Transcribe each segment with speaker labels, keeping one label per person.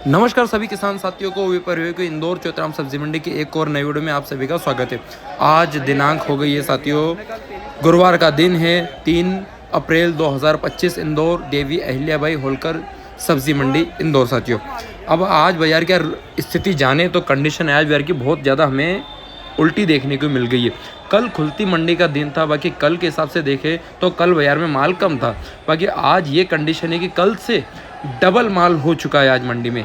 Speaker 1: नमस्कार सभी किसान साथियों को विपर्य को इंदौर चौथराम सब्जी मंडी की एक और नई वीडियो में आप सभी का स्वागत है। आज दिनांक हो गई है साथियों, गुरुवार का दिन है 3 अप्रैल 2025। इंदौर देवी अहिल्याबाई होलकर सब्जी मंडी इंदौर साथियों। अब आज बाजार की स्थिति जाने तो कंडीशन है आज बाजार की बहुत ज़्यादा हमें उल्टी देखने को मिल गई है। कल खुलती मंडी का दिन था, बाकी कल के हिसाब से देखें तो कल बाजार में माल कम था। बाकी आज ये कंडीशन है कि कल से डबल माल हो चुका है आज मंडी में।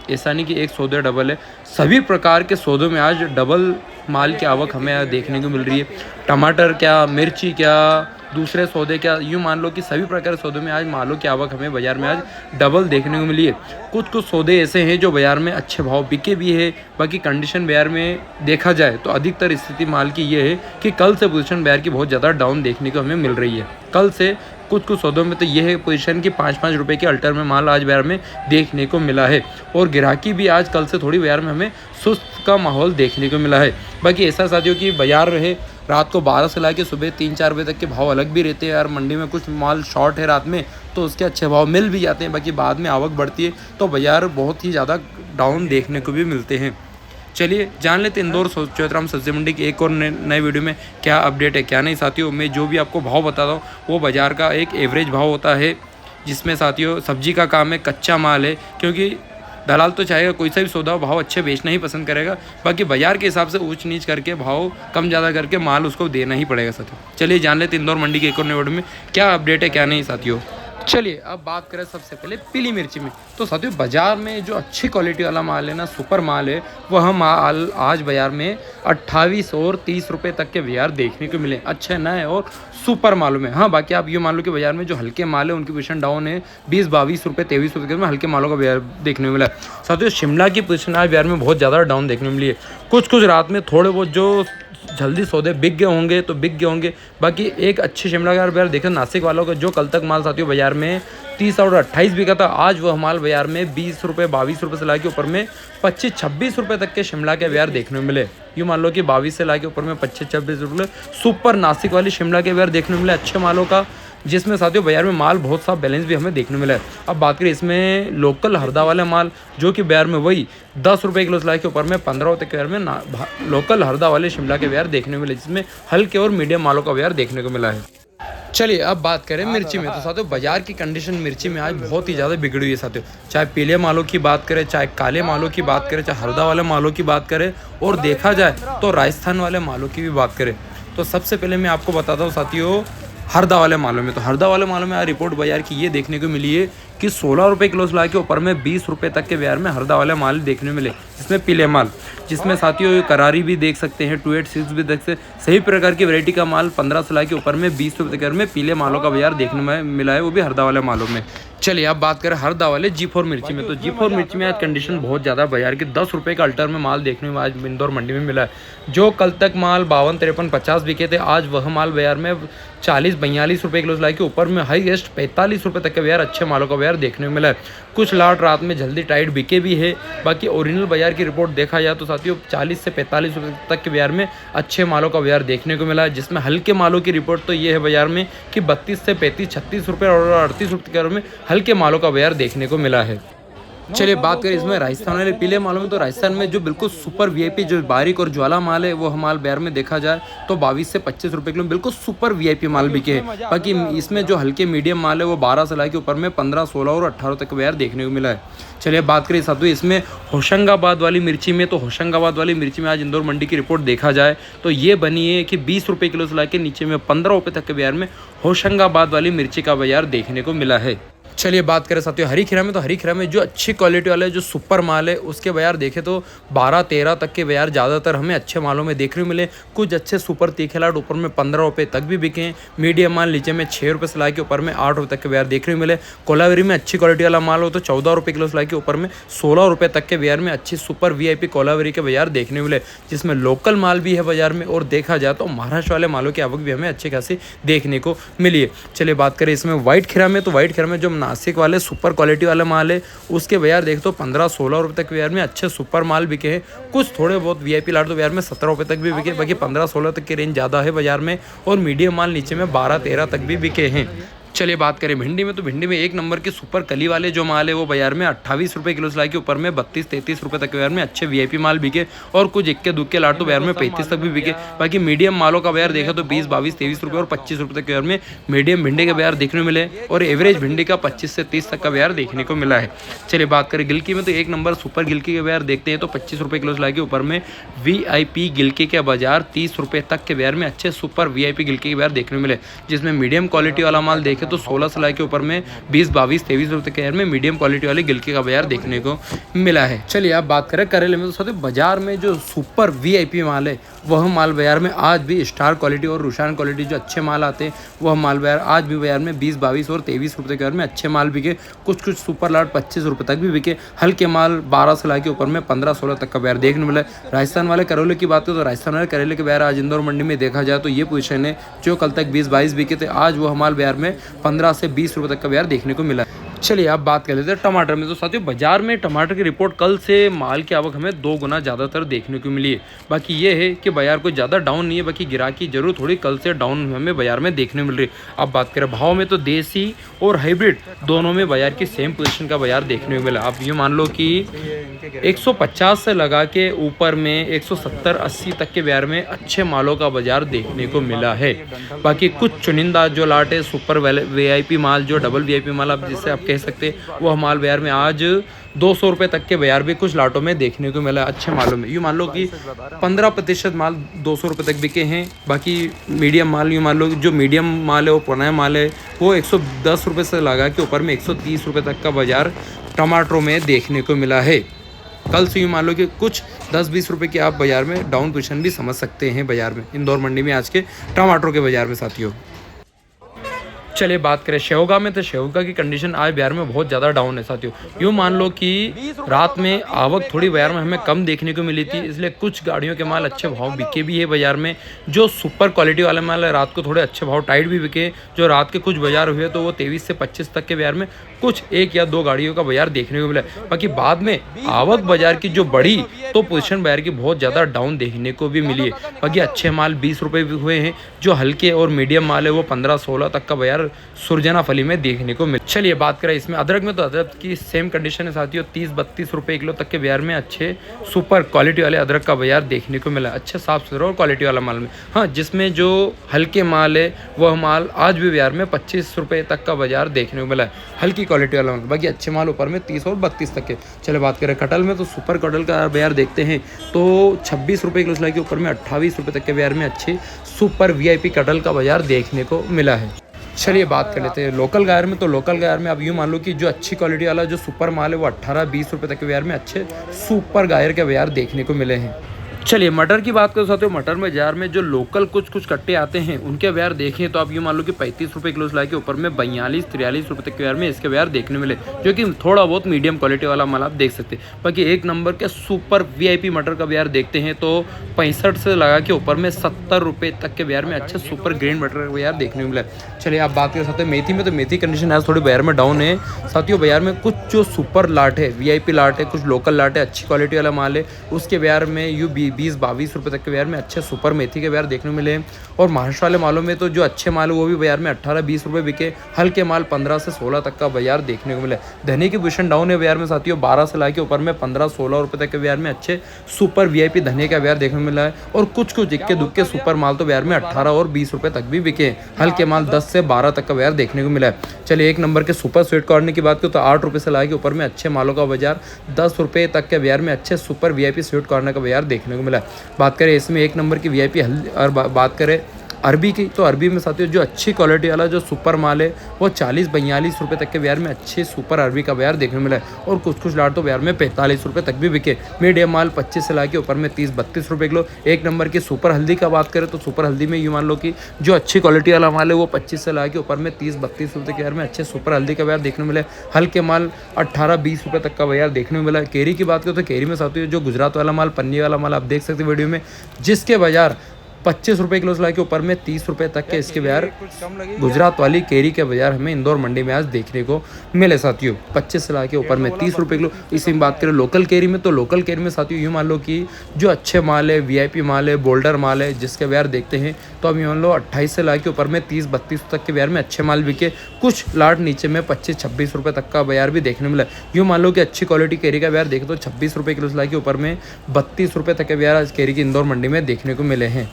Speaker 1: ऐसा नहीं कि एक सौदे डबल है, सभी प्रकार के सौदों में आज डबल माल की आवक हमें देखने को मिल रही है। टमाटर क्या, मिर्ची क्या, दूसरे सौदे क्या, यूँ मान लो कि सभी प्रकार के सौदों में आज मालों की आवक हमें बाज़ार में आज डबल देखने को मिली है। कुछ सौदे ऐसे हैं जो बाज़ार में अच्छे भाव बिके भी है। बाकी कंडीशन बाज़ार में देखा जाए तो अधिकतर स्थिति माल की ये है कि कल से पोजीशन बाज़ार की बहुत ज़्यादा डाउन देखने को हमें मिल रही है। कल से कुछ सौदों में तो यह है पोजीशन की 5-5 रुपये के अल्टर में माल आज बाज़ार में देखने को मिला है। और ग्राहकी भी आज कल से थोड़ी बाज़ार में हमें सुस्त का माहौल देखने को मिला है। बाकी ऐसा साथियों कि बाज़ार रहे रात को 12 से लाके सुबह 3-4 बजे तक के भाव अलग भी रहते हैं यार। मंडी में कुछ माल शॉर्ट है रात में तो उसके अच्छे भाव मिल भी जाते हैं, बाकी बाद में आवक बढ़ती है तो बाज़ार बहुत ही ज़्यादा डाउन देखने को भी मिलते हैं। चलिए जान लेते इंदौर चौथराम सब्जी मंडी की एक और नए वीडियो में क्या अपडेट है क्या नहीं साथियों। मैं जो भी आपको भाव बताता हूँ वो बाज़ार का एक एवरेज भाव होता है, जिसमें साथियों सब्जी का काम है, कच्चा माल है। क्योंकि दलाल तो चाहेगा कोई सा भी सौदा भाव अच्छे बेचना ही पसंद करेगा, बाकी बाज़ार के हिसाब से ऊंच नीच करके भाव कम ज़्यादा करके माल उसको देना ही पड़ेगा साथियों। चलिए जान लेते इंदौर मंडी के एक और नए वीडियो में क्या अपडेट है क्या नहीं साथियों। चलिए अब बात करें सबसे पहले पीली मिर्ची में। तो साथियों बाज़ार में जो अच्छी क्वालिटी वाला माल है ना, सुपर माल है, वह माल आज बाज़ार में 28 और 30 रुपये तक के बाज़ार देखने को मिले, अच्छे नए और सुपर मालों में। हाँ बाकी आप ये मान लो कि बाज़ार में जो हल्के माल है उनकी पोजीशन डाउन है, 20-22 रुपये 23 रुपये में हल्के मालों का बाज़ार देखने को मिला है। साथियों शिमला की पोजीशन आज बाज़ार में बहुत ज़्यादा डाउन देखने को मिली है। कुछ रात में थोड़े बहुत जो जल्दी सौदे बिक गए होंगे तो बिक गए होंगे। बाकी एक अच्छी शिमला का बाज़ार देखें नासिक वालों का, जो कल तक माल साथियों बाज़ार में 30 और 28 बिका था, आज वह माल बाज़ार में 20 रुपये 22 रुपये से लाके ऊपर में 25-26 रुपये तक के शिमला के बाज़ार देखने को मिले। यूँ मान लो कि 22 से लाके ऊपर में 25-26 रुपये सुपर नासिक वाली शिमला के बाज़ार देखने को मिले अच्छे मालों का, जिसमें साथियों बाज़ार में माल बहुत सा बैलेंस भी हमें देखने मिला है। अब बात करें इसमें लोकल हरदा वाले माल, जो कि बाज़ार में वही 10 रुपये किलो से लाके ऊपर में 15 रुपये के बाज़ार में लोकल हरदा वाले शिमला के बाज़ार देखने को मिले, जिसमें हल्के और मीडियम मालों का बाज़ार देखने को मिला है। चलिए अब बात करें मिर्ची में। तो साथियों बाज़ार की कंडीशन मिर्ची में आज बहुत ही ज़्यादा बिगड़ी हुई है साथियों। चाहे पीले मालों की बात करें, चाहे काले मालों की बात करें, चाहे हरदा वाले मालों की बात करें, और देखा जाए तो राजस्थान वाले मालों की भी बात करें तो सबसे पहले मैं आपको बताता हूँ साथियों हरदा वाले मालों में। तो हरदा वाले मालों में आज रिपोर्ट बाज़ार की ये देखने को मिली है कि 16 रुपये किलो से लाके ऊपर में 20 रुपये तक के बाज़ार में हरदा वाले माल देखने मिले, जिसमें पीले माल, जिसमें साथियों करारी भी देख सकते हैं, 286 भी देख सकते हैं, सही प्रकार की वैरायटी का माल 15 से लाके ऊपर में 20 रुपये तक में पीले मालों का बाज़ार देखने में मिला है, वो भी हरदा वाले मालों में। चलिए अब बात करें हरदा वाले G4 मिर्ची में। तो G4 मिर्ची में आज कंडीशन बहुत ज़्यादा बाज़ार के 10 रुपये का अल्टर में माल देखने में आज इंदौर मंडी में मिला है। जो कल तक माल 52, 53, 50 बिके थे, आज वह माल बाज़ार में 40-42 रुपये किलो से लाके ऊपर में हाईएस्ट 45 रुपये तक के बाज़ार अच्छे मालों का बाज़ार देखने को मिला है। कुछ लाट रात में जल्दी टाइट बिके भी है। बाकी ओरिजिनल बाज़ार की रिपोर्ट देखा जाए तो साथियों 40 से 45 रुपये तक के बाज़ार में अच्छे मालों का बाज़ार देखने को मिला है, जिसमें हल्के मालों की रिपोर्ट तो ये है बाज़ार में कि 32 से 35-36 रुपये और 38 रुपये के बाज़ार में हल्के मालों का बाज़ार देखने को मिला है। चलिए बात करें इसमें राजस्थान वाले पीले मालों में। तो राजस्थान में जो बिल्कुल सुपर वीआईपी जो बारीक और ज्वाला माल है वो माल बाज़ार में देखा जाए तो 22 से 25 रुपये किलो बिल्कुल सुपर वीआईपी माल बिके हैं। बाकी इसमें जो हल्के मीडियम माल है वो 12 से लाके ऊपर में 15, 16 और 18 तक बाज़ार देखने को मिला है। चलिए बात करें साथियों इसमें होशंगाबाद वाली मिर्ची में। तो होशंगाबाद वाली मिर्ची में आज इंदौर मंडी की रिपोर्ट देखा जाए तो ये बनी है कि 20 रुपये किलो से लाके नीचे में 15 रुपये तक के बाज़ार में होशंगाबाद वाली मिर्ची का बाज़ार देखने को मिला है। चलिए बात करें साथियों हरी खीरा में। तो हरी खीरा में जो अच्छी क्वालिटी वाला जो सुपर माल है उसके बाज़ार देखें तो 12-13 तक के बाज़ार ज़्यादातर हमें अच्छे मालों में देखने को मिले। कुछ अच्छे सुपर तीखे लाट ऊपर में 15 रुपये तक भी बिके हैं। मीडियम माल नीचे में 6 रुपये से लाके ऊपर में 8 रुपये तक के बाज़ार देखने को मिले। कोलावेरी में अच्छी क्वालिटी वाला माल हो तो 14 रुपये किलो से लाके ऊपर में 16 रुपये तक के बाज़ार में अच्छी सुपर वीआईपी कोलावेरी के बाज़ार देखने को मिले, जिसमें लोकल माल भी है बाज़ार में। और देखा जाए तो महाराष्ट्र वाले मालों की आवक भी हमें अच्छी खासी देखने को मिली है। चलिए बात करें इसमें व्हाइट खीरा में। तो व्हाइट खीरा में जो नासिक वाले सुपर क्वालिटी वाला माल है उसके बाज़ार देख तो 15-16 रुपये तक बाज़ार में अच्छे सुपर माल बिके हैं। कुछ थोड़े बहुत वीआईपी लाट तो बाज़ार में 17 रुपये तक भी बिके, बाकी 15-16 तक की रेंज ज़्यादा है बाज़ार में। और मीडियम माल नीचे में 12-13 तक भी बिके हैं। चलिए बात करें भिंडी में, तो भिंडी में एक नंबर के सुपर कली वाले जो माल है वो बाजार में 28 रुपये किलो से लाके ऊपर में 32-33 रुपये तक के बाजार में अच्छे वीआईपी माल बिके, और कुछ इक्के दुक्के लाट तो बाजार में 35 तक भी बिके। बाकी मीडियम मालों का बाजार देखा तो 20, 22, 23 रुपये और 25 रुपये तक के बाजार में मीडियम भिंडी का बाजार देखने को मिले, और एवरेज भिंडी का 25 से 30 तक का बाजार देखने को मिला है। चलिए बात करें गिलकी में, तो एक नंबर सुपर गिलकी का बाजार देखते हैं तो 25 रुपये किलो से लाके ऊपर में वीआईपी गिलकी के बाजार 30 रुपये तक के बाजार में अच्छे सुपर वीआईपी गिलकी के बाजार देखने को मिले, जिसमें मीडियम क्वालिटी वाला माल देखे तो 16 से लाके ऊपर में 20, 22, 23 रुपये के बाजार में मीडियम क्वालिटी वाली गिलकी का बाजार देखने को मिला है। चलिए आप बात करें करेले में, तो साथ बाजार में जो सुपर वीआईपी माल है वह माल बाजार में आज भी स्टार क्वालिटी और रुशान क्वालिटी जो अच्छे माल आते हैं वह माल बाजार आज भी बाजार में 20, 22 और 23 रुपये के बाजार में अच्छे माल बिके। कुछ सुपर लाट 25 रुपये तक भी बिके। हल्के माल 12 से लाके ऊपर में 15-16 तक का बाजार देखने को मिला है। राजस्थान वाले करेले की बात करें तो राजस्थान वाले करेले के बाजार आज इंदौर मंडी में देखा जाए तो ये पोजीशन है, जो कल तक 20, 22 बिके थे आज वह माल बाजार में 15 से 20 रुपये तक का बाजार देखने को मिला। चलिए आप बात कर लेते हैं टमाटर में, तो साथियों बाजार में टमाटर की रिपोर्ट कल से माल की आवक हमें 2 गुना ज़्यादातर देखने को मिली है। बाकी ये है कि बाजार कोई ज़्यादा डाउन नहीं है, बाकी गिराकी जरूर थोड़ी कल से डाउन हमें बाजार में देखने मिल रही है। अब बात करें भाव में, तो देसी और हाइब्रिड दोनों में बाजार की सेम पोजीशन का बाजार देखने को मिला। आप ये मान लो कि 150 से लगा के ऊपर में 170-80 तक के बाजार में अच्छे मालों का बाजार देखने को मिला है। बाकी कुछ चुनिंदा जो लाट है सुपर वीआईपी माल, जो डबल वीआईपी माल आप जिससे आप कह सकते वह माल बाजार में आज 200 रुपये तक के बाजार भी कुछ लाटों में देखने को मिला अच्छे मालों में। यूँ मान लो कि 15% माल 200 रुपये तक बिके हैं। बाकी मीडियम माल, यूँ मान लो जो मीडियम माल है वो पुराना माल है वो 110 रुपये से लगा के ऊपर में 130 रुपये तक का बाजार टमाटरों में देखने को मिला है। कल से यूँ मान लो कि कुछ 10-20 रुपये की आप बाजार में डाउन पोजीशन भी समझ सकते हैं बाजार में, इंदौर मंडी में आज के टमाटरों के बाजार में साथियों। चलिए बात करें शेवगा में, तो शेवगा की कंडीशन आज बाजार में बहुत ज़्यादा डाउन है साथियों। यूँ मान लो कि रात में आवक थोड़ी बाजार में हमें कम देखने को मिली थी, इसलिए कुछ गाड़ियों के माल अच्छे भाव बिके भी है बाजार में। जो सुपर क्वालिटी वाले माल है रात को थोड़े अच्छे भाव टाइट भी बिके। जो रात के कुछ बाजार हुए तो वो 23 से 25 तक के बाजार में कुछ 1 या 2 गाड़ियों का बाजार देखने को मिला। बाकी बाद में आवक बाजार की जो बढ़ी तो पोजीशन बाजार की बहुत ज़्यादा डाउन देखने को भी मिली है। बाकी अच्छे माल 20 रुपये भी हुए हैं, जो हल्के और मीडियम माल है वो 15-16 तक का बाजार सुरजना फली में देखने को मिले। चलिए बात करें इसमें अदरक में, तो अदरक की सेम कंडीशन है साथियों। 30-32 रुपये किलो तक के बाजार में अच्छे सुपर क्वालिटी वाले अदरक का बाजार देखने को मिला, अच्छे साफ सुथरा और क्वालिटी वाला माल में। हाँ, जिसमें जो हल्के माल है वह माल आज भी बाजार में 25 रुपये तक का बाजार देखने को मिला है, हल्की क्वालिटी वाला माल। बाकी अच्छे माल ऊपर में 30 और 32 तक के। चलिए बात करें कटहल में, तो सुपर कटहल का बाजार देखते हैं तो 26 रुपये किलो से लेकर ऊपर में 28 रुपये तक के बाजार में अच्छे सुपर वीआईपी कटहल का बाजार देखने को मिला है। चलिए बात कर लेते हैं लोकल गायर में, तो लोकल गायर में आप यूँ मान लो कि जो अच्छी क्वालिटी वाला जो सुपर माल है वो 18-20 रुपये तक के बाजार में अच्छे सुपर गायर के बाजार देखने को मिले हैं। चलिए मटर की बात करो साथियों, मटर में बाजार में जो लोकल कुछ कट्टे आते हैं उनके बाजार देखें तो आप यूँ मान लो कि 35 रुपये किलो से लाके ऊपर में 42-43 रुपये तक के बाजार में इसके बाजार देखने मिले, जो कि थोड़ा बहुत मीडियम क्वालिटी वाला माल आप देख सकते हैं। बाकी एक नंबर के सुपर वीआईपी मटर का बाजार देखते हैं तो 65 से लगा के ऊपर में 70 रुपये तक के बाजार में अच्छे सुपर ग्रेन मटर का बाजार देखने को मिला। चलिए आप बात कर सकते हैं मेथी में, तो मेथी कंडीशन आज थोड़ी बाजार में डाउन है साथियों। बाजार में कुछ जो सुपर लाट है, वीआईपी लाट है, कुछ लोकल लाट है, अच्छी क्वालिटी वाला माल है, उसके बाजार में यूँ 20-22 रुपये तक के बाजार में अच्छे सुपर मेथी के बाजार देखने को मिले। और महाराष्ट्र वाले मालों में तो जो अच्छे माल है वो भी बाजार में 18-20 रुपये बिके, हल्के माल 15 से 16 तक का बाजार देखने को मिले। धनिया की पोजीशन डाउन है बाजार में साथियों, 12 से लाके ऊपर में 15-16 रुपये तक के बाजार में अच्छे सुपर वीआईपी धनिया का बाजार देखने को मिला है। और कुछ इक्के दुक्के सुपर माल तो बाजार में 18 और 20 रुपये तक भी बिके, हल्के माल 10 से 12 तक का बाजार देखने को मिला है। चलिए एक नंबर के सुपर स्वीट कॉर्न की बात करें तो 8 रुपये से लाके ऊपर में अच्छे मालों का बाजार 10 रुपये तक के बाजार में अच्छे सुपर वीआईपी स्वीट कॉर्नर का बाजार देखने को मिला है। बात करें इसमें एक नंबर की वीआईपी और बात करें अरबी की, तो अरबी में साथियों जो अच्छी क्वालिटी वाला जो सुपर माल है वो 40-42 रुपये तक के बाजार में अच्छे सुपर अरबी का बाजार देखने को मिला है। और कुछ लाट तो बाजार में 45 रुपये तक भी बिके। मीडियम माल 25 से लाके ऊपर में 30-32 रुपये किलो। एक नंबर की सुपर हल्दी का बात करें तो सुपर हल्दी में यूँ मान लो कि जो अच्छी क्वालिटी वाला माल है वो 25 से लाके ऊपर में 30-32 रुपये के बाजार में अच्छे सुपर हल्दी का बाजार देखने को मिला है। हल्के माल 18-20 रुपये तक का बाजार देखने को मिला है। केरी की बात करें तो केरी में साथियों जो गुजरात वाला माल, पन्नी वाला माल आप देख सकते हैं वीडियो में, जिसके बाजार 25 रुपये किलो से लाके ऊपर में 30 रुपये तक के इसके बाजार गुजरात वाली केरी के बाजार हमें इंदौर मंडी में आज देखने को मिले साथियों। 25 से लाके ऊपर में 30 रुपये किलो। इसी में बात करें लोकल केरी में, तो लोकल केरी में साथियों यूँ मान लो कि जो अच्छे माल है, वीआईपी माल है, बोल्डर माल है, जिसके बाजार देखते हैं तो अब मान लो 28 से लाके ऊपर में 30-32 तक के बाजार में अच्छे माल बिके। कुछ लाट नीचे में 25-26 रुपये तक का बाजार भी देखने मिला। यूँ मान लो कि अच्छी क्वालिटी केरी का बाजार देखें तो 26 रुपये किलो से लाके ऊपर में 32 रुपये तक के बाजार आज केरी की इंदौर मंडी में देखने को मिले हैं।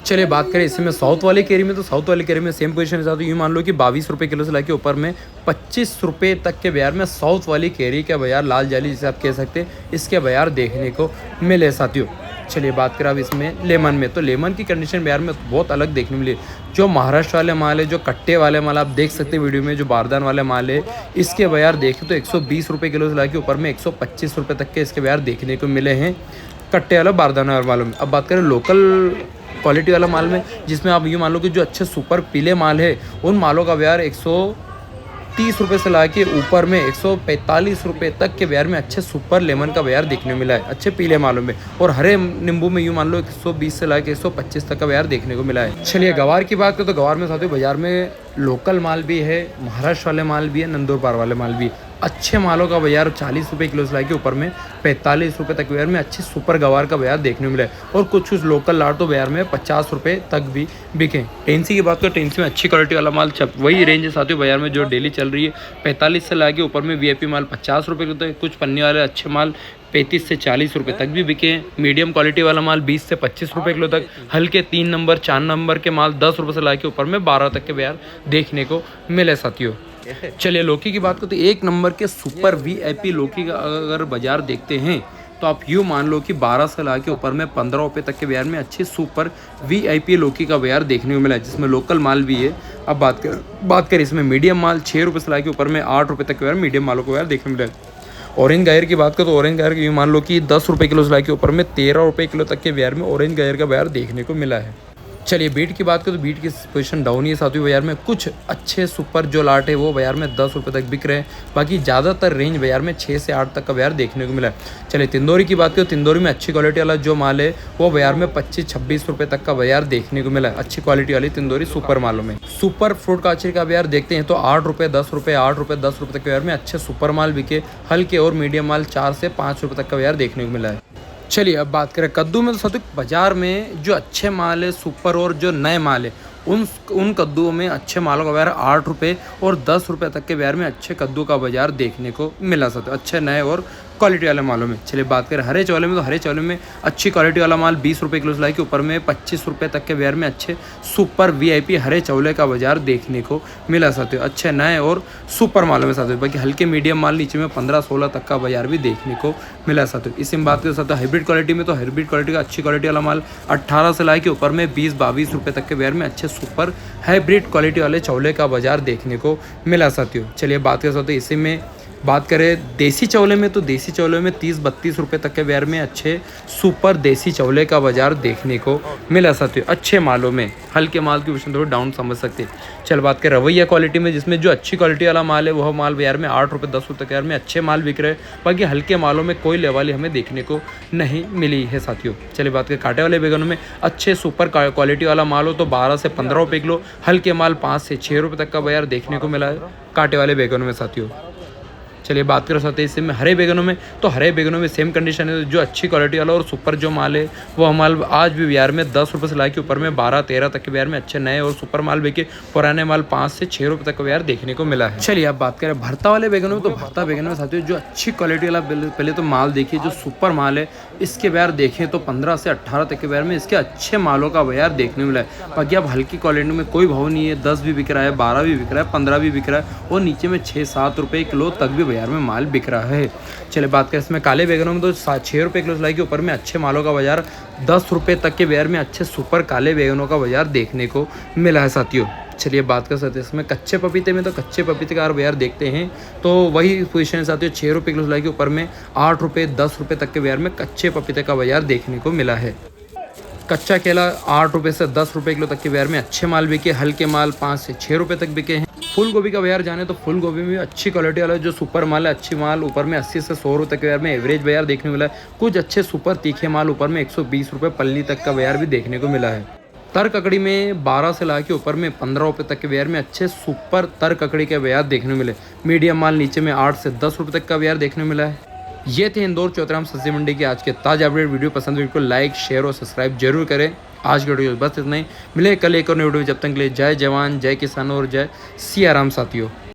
Speaker 1: चलिए बात करें इसमें साउथ वाली केरी में, तो साउथ वाली केरी में सेम पोजीशन के साथ यूँ मान लो कि 22 रुपये किलो से लाके ऊपर में 25 रुपये तक के बाजार में साउथ वाली केरी का बाजार, लाल जाली जिसे आप कह सकते हैं, इसके बाजार देखने को मिले साथियों। चलिए बात करें अब इसमें लेमन में, तो लेमन की कंडीशन बाजार में बहुत अलग देखने मिली। जो महाराष्ट्र वाले माल है, जो कट्टे वाले माल आप देख सकते हैं वीडियो में, जो बारदान वाले माल है, इसके बाजार देखें तो 120 रुपये किलो से लाके ऊपर में 125 रुपये तक के इसके बाजार देखने को मिले हैं कट्टे वाला बारदाना वाले मालों में। अब बात करें लोकल क्वालिटी वाला माल में, जिसमें आप यूँ मान लो कि जो अच्छे सुपर पीले माल है उन मालों का बाजार 130 रुपये से लाके ऊपर में 145 रुपये तक के बाजार में अच्छे सुपर लेमन का बाजार देखने को मिला है अच्छे पीले मालों में। और हरे नींबू में यूँ मान लो 120 से लाके 125 तक का बाजार देखने को मिला है। चलिए गवार की बात करें तो गवार में साथियों बाजार में लोकल माल भी है, महाराष्ट्र वाले माल भी है, नंदुरबार वाले माल भी है। अच्छे मालों का बाजार 40 रुपये किलो से लाके ऊपर में 45 रुपये तक बाजार में अच्छे सुपर गवार का बाजार देखने को मिला है। और कुछ लोकल लाट तो बाजार में 50 रुपये तक भी बिके। टेंसी की बात करें, टेंसी में अच्छी क्वालिटी वाला माल वही रेंज है साथियों बाजार में जो डेली चल रही है। 45 से लाके ऊपर में वीआईपी माल 50 रुपये किलो तक, कुछ पन्नी वाले अच्छे माल 35 से 40 रुपये तक भी बिके हैं। मीडियम क्वालिटी वाला माल 20 से 25 रुपये किलो तक, हल्के 3 नंबर 4 नंबर के माल 10 रुपये से लाके ऊपर में 12 तक के बाजार देखने को मिले साथियों। चलिए लौकी की बात करें तो 1 नंबर के सुपर वीआईपी लौकी का अगर बाजार देखते हैं तो आप यूँ मान लो कि 12 से लाके ऊपर में 15 रुपये तक के बाजार में अच्छे सुपर वीआईपी लौकी का बाजार देखने को मिला है, जिसमें लोकल माल भी है। अब बात करें इसमें मीडियम माल 6 रुपये से लाके ऊपर में 8 रुपये तक के बाजार मीडियम मालों का बाजार देखने को मिला है। ऑरेंज गायर की बात करें तो ऑरेंज गायर यूँ मान लो कि 10 रुपये किलो से लाके ऊपर में 13 रुपये किलो तक के बाजार में ऑरेंज गायर का बाजार देखने को मिला है। चलिए बीट की बात करें तो बीट की पोजीशन डाउन ही है साथियों बाजार में। कुछ अच्छे सुपर जो लाट है वो बाजार में 10 रुपये तक बिक रहे हैं, बाकी ज़्यादातर रेंज बाजार में 6 से 8 तक का बाजार देखने को मिला है। चलिए तिंदौरी की बात करें, तिंदौरी में अच्छी क्वालिटी वाला जो माल है वो बाजार में 25-26 रुपये तक का बाजार देखने को मिला है अच्छी क्वालिटी वाली तिंदौरी सुपर मालों में। सुपर फ्रूट काचरी का बाजार देखते हैं तो 8 रुपये 10 रुपये 8 रुपये 10 रुपये तक के बाजार में अच्छे सुपर माल बिके। हल्के और मीडियम माल 4 से 5 रुपये तक का बाजार देखने को मिला है। चलिए अब बात करें कद्दू में, तो साथियों बाजार में जो अच्छे माल है सुपर और जो नए माल है उन कद्दुओं में अच्छे मालों का बाजार 8 रुपये और 10 रुपये तक के बाजार में अच्छे कद्दू का बाजार देखने को मिला सकते अच्छे नए और क्वालिटी वाले मालों में। चलिए बात करें हरे चावल में, तो हरे चावल में अच्छी क्वालिटी वाला माल 20 रुपये किलो से लाके ऊपर में 25 रुपये तक के बाजार में अच्छे सुपर वीआईपी हरे चावले का बाजार देखने को मिला सकते हो अच्छे नए और सुपर मालों में साथ। बाकी हल्के मीडियम माल नीचे में 15-16 तक का बाजार भी देखने को मिला सकते हो। इसी में बात कर सकते हो हाइब्रिड क्वालिटी में, तो हाइब्रिड क्वालिटी का अच्छी क्वालिटी वाला माल 18 से लाके ऊपर में 20-22 रुपये तक के बाजार में अच्छे सुपर हाइब्रिड क्वालिटी वाले चावले का बाजार देखने को मिला सकते हो। चलिए बात कर सकते हो इसी में बात करें देसी चावले में, तो देसी चावले में 30-32 रुपये तक के बाजार में अच्छे सुपर देसी चावले का बाजार देखने को मिला सकते हो अच्छे मालों में। हल्के माल की पोजीशन थोड़ी डाउन समझ सकते हैं। चल बात करें रवैया क्वालिटी में, जिसमें जो अच्छी क्वालिटी वाला माल है वह माल बाजार में 8 रुपये 10 रुपये के बाजार में अच्छे माल बिक रहे हैं। बाकी हल्के मालों में कोई लेवाली हमें देखने को नहीं मिली है साथियों। चलिए बात करें कांटे वाले बैगनों में, अच्छे सुपर क्वालिटी वाला माल हो तो 12 से 15 रुपये किलो, हल्के माल 5 से 6 रुपये तक का बाजार देखने को मिला है कांटे वाले बैगनों में साथियों। चलिए बात कर सकते हैं इसमें हरे बैगनों में, तो हरे बैगनों में सेम कंडीशन है। जो अच्छी क्वालिटी वाला और सुपर जो माल है वो माल आज भी बाजार में 10 रुपये से लाके ऊपर में 12-13 तक के बाजार में अच्छे नए और सुपर माल बिके। पुराने माल 5 से 6 रुपये तक का बाजार देखने को मिला है। चलिए अब बात करें भरता वाले बैगनों में, तो भरता बैगन में साथियों जो अच्छी क्वालिटी वाला पहले तो माल देखिए, जो सुपर माल है इसके बाजार देखें तो 15 से 18 तक के बाजार में इसके अच्छे मालों का बाजार देखने मिला है। बाकी अब हल्की क्वालिटी में कोई भाव नहीं है, 10 भी बिक रहा है, 12 भी बिक रहा है, 15 भी बिक रहा है और नीचे में 6-7 रुपये किलो तक भी बाजार में माल बिक रहा है। चलिए बात करें इसमें काले बैगनों में, तो 6 रुपये किलो से के ऊपर में अच्छे मालों का बाजार 10 रुपये तक के बाजार में अच्छे सुपर काले बैगनों का बाजार देखने को मिला है साथियों। चलिए बात कर सकते हैं इसमें कच्चे पपीते में, तो कच्चे पपीते का बाजार देखते हैं तो वही पोजीशन साथियों 6 रुपये किलो से के ऊपर में 8 रुपये 10 रुपये तक के बाजार में कच्चे पपीते का बाजार देखने को मिला है। कच्चा केला 8 रुपये से 10 रुपये किलो तक के बाजार में अच्छे माल बिके, हल्के माल 5 से 6 रुपये तक बिके हैं। फूल गोभी का बाजार जाने तो फूल गोभी में अच्छी क्वालिटी वाला जो सुपर माल है, अच्छी माल ऊपर में 80 से 100 रुपये तक के बाजार में एवरेज बाजार देखने को मिला है। कुछ अच्छे सुपर तीखे माल ऊपर में 120 रुपये पल्ली तक का बाजार भी देखने को मिला है। तर ककड़ी में 12 से ला के ऊपर में 15 रुपये तक के बाजार में अच्छे सुपर तर ककड़ी के बाजार देखने मिले। मीडियम माल नीचे में 8 से 10 रुपये तक का बाजार देखने मिला है। ये थे इंदौर चौथराम सब्जी मंडी के आज के ताज़ा अपडेट। वीडियो पसंद वीडियो को लाइक शेयर और सब्सक्राइब जरूर करें। आज की वीडियो बस इतना ही, मिले कल एक और नई वीडियो। जब तक के लिए जय जवान जय किसान और जय सिया राम साथियों।